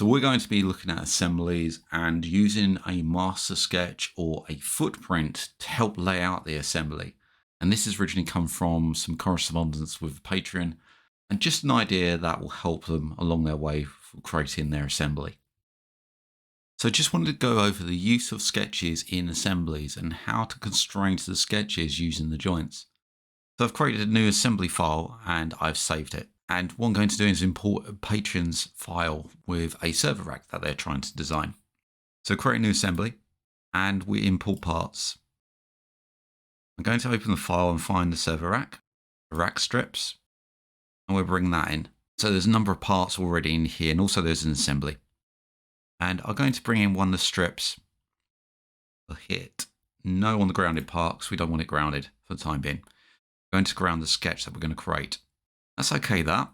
So we're going to be looking at assemblies and using a master sketch or a footprint to help lay out the assembly. And this has originally come from some correspondence with Patreon and just an idea that will help them along their way for creating their assembly. So just wanted to go over the use of sketches in assemblies and how to constrain to the sketches using the joints. So I've created a new assembly file and I've saved it. And what I'm going to do is import Patreon's file with a server rack that they're trying to design. So create a new assembly and we import parts. I'm going to open the file and find the server rack, the rack strips, and we'll bring that in. So there's a number of parts already in here, and also there's an assembly. And I'm going to bring in one of the strips. We'll hit no on the grounded part because we don't want it grounded for the time being. I'm going to ground the sketch that we're going to create. Let's OK that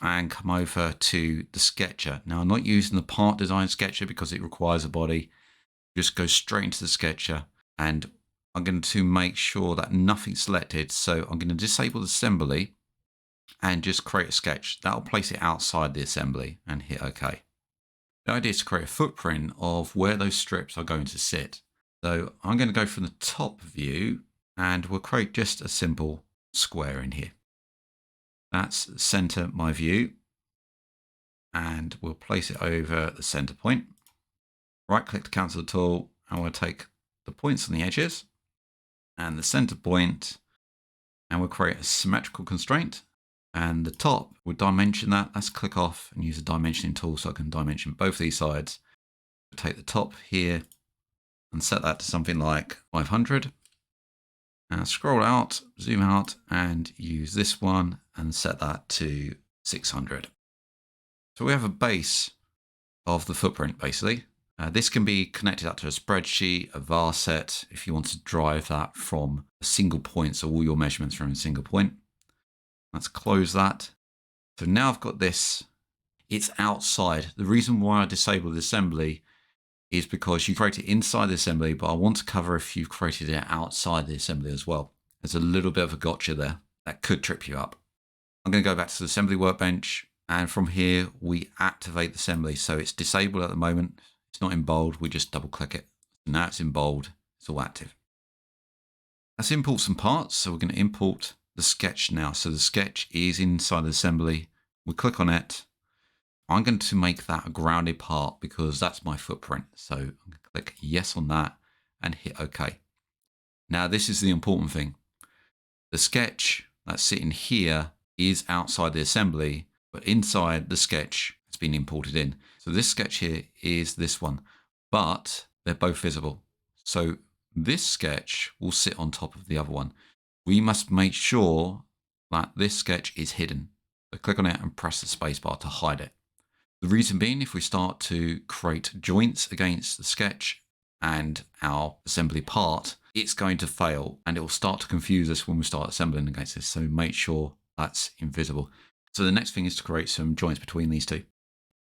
and come over to the sketcher. Now I'm not using the part design sketcher because it requires a body. Just go straight into the sketcher and I'm going to make sure that nothing's selected. So I'm going to disable the assembly and just create a sketch. That'll place it outside the assembly and hit OK. The idea is to create a footprint of where those strips are going to sit. So I'm going to go from the top view and we'll create just a simple square in here. That's center my view and we'll place it over the center point. Right click to cancel the tool and we'll take the points on the edges and the center point and we'll create a symmetrical constraint, and the top we'll dimension that. Let's click off and use a dimensioning tool so I can dimension both these sides. Take the top here and set that to something like 500. And scroll out, zoom out, and use this one and set that to 600. So we have a base of the footprint, basically. This can be connected up to a spreadsheet, a var set, if you want to drive that from a single point, so all your measurements from a single point. Let's close that. So now I've got this. It's outside. The reason why I disabled the assembly is because you create it inside the assembly, but I want to cover if you've created it outside the assembly as well. There's a little bit of a gotcha there that could trip you up. I'm going to go back to the assembly workbench, and from here we activate the assembly. So it's disabled at the moment. It's not in bold. We just double click it. Now it's in bold. It's all active. Let's import some parts. So we're going to import the sketch now. So the sketch is inside the assembly. We click on it. I'm going to make that a grounded part because that's my footprint. So I'm going to click yes on that and hit OK. Now this is the important thing. The sketch that's sitting here is outside the assembly, but inside the sketch has been imported in. So this sketch here is this one, but they're both visible. So this sketch will sit on top of the other one. We must make sure that this sketch is hidden. So click on it and press the spacebar to hide it. The reason being, if we start to create joints against the sketch and our assembly part, it's going to fail and it will start to confuse us when we start assembling against this. So make sure that's invisible. So the next thing is to create some joints between these two.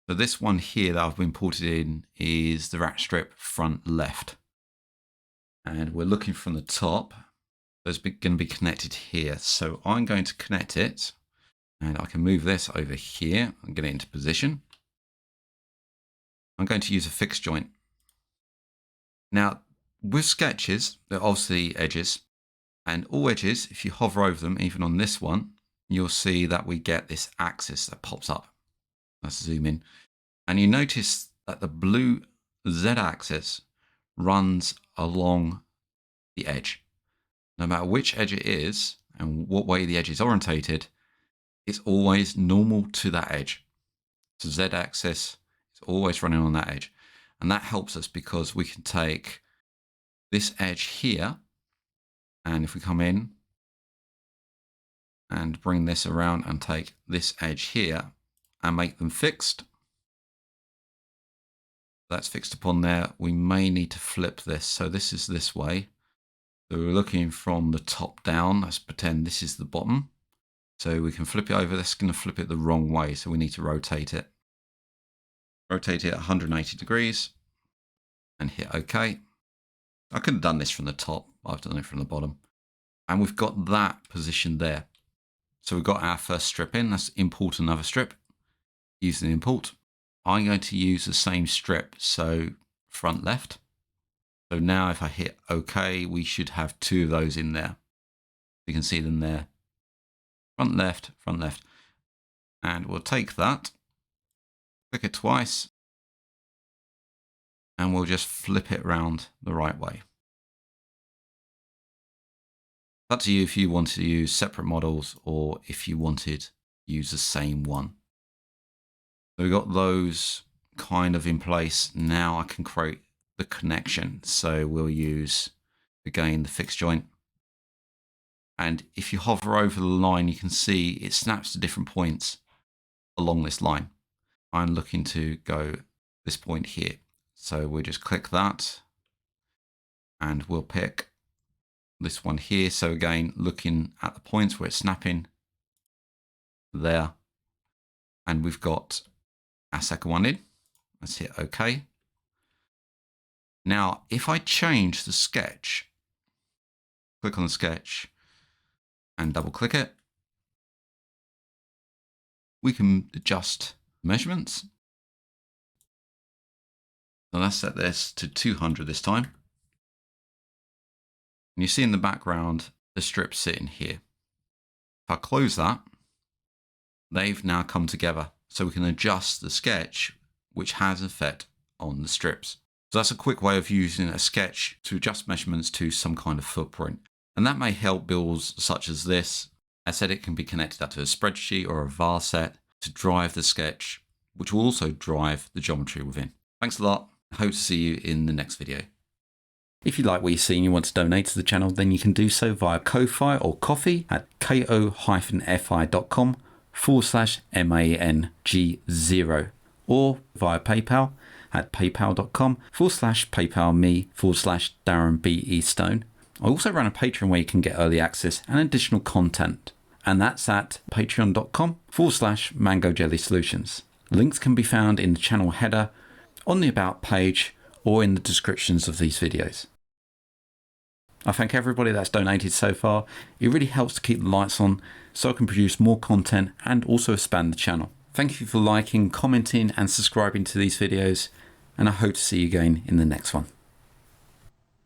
So this one here that I've imported in is the rack strip front left. And we're looking from the top. Those are going to be connected here. So I'm going to connect it and I can move this over here and get it into position. I'm going to use a fixed joint. Now, with sketches, they're obviously edges, and all edges, if you hover over them, even on this one, you'll see that we get this axis that pops up. Let's zoom in. And you notice that the blue Z-axis runs along the edge. No matter which edge it is and what way the edge is orientated, it's always normal to that edge. So Z-axis, it's always running on that edge. And that helps us because we can take this edge here, and if we come in and bring this around and take this edge here and make them fixed, that's fixed upon there. We may need to flip this. So this is this way. So we're looking from the top down. Let's pretend this is the bottom. So we can flip it over. That's going to flip it the wrong way. So we need to rotate it. Rotate it 180 degrees and hit OK. I could have done this from the top. I've done it from the bottom. And we've got that position there. So we've got our first strip in. Let's import another strip. Use the import. I'm going to use the same strip, so front left. So now if I hit OK, we should have 2 of those in there. You can see them there. Front left, front left. And we'll take that, click it twice, and we'll just flip it around the right way. Up to you if you wanted to use separate models or if you wanted to use the same one. So we've got those kind of in place. Now I can create the connection. So we'll use, again, the fixed joint. And if you hover over the line, you can see it snaps to different points along this line. I'm looking to go this point here. So we'll just click that and we'll pick this one here. So again, looking at the points where it's snapping there. And we've got our second one in. Let's hit OK. Now, if I change the sketch, click on the sketch and double click it, we can adjust measurements. So let's set this to 200 this time. And you see in the background, the strips sitting here. If I close that, they've now come together. So we can adjust the sketch, which has an effect on the strips. So that's a quick way of using a sketch to adjust measurements to some kind of footprint. And that may help builds such as this. As I said, it can be connected up to a spreadsheet or a var set to drive the sketch, which will also drive the geometry within. Thanks a lot. I hope to see you in the next video. If you like what you see and you want to donate to the channel, then you can do so via Ko-Fi or Coffee at ko-fi.com/MANG0 or via PayPal at paypal.com/PayPalMe/DarrenBeStone. I also run a Patreon where you can get early access and additional content, and that's at patreon.com/MangoJellySolutions. Links can be found in the channel header, on the About page, or in the descriptions of these videos. I thank everybody that's donated so far. It really helps to keep the lights on so I can produce more content and also expand the channel. Thank you for liking, commenting and subscribing to these videos, and I hope to see you again in the next one.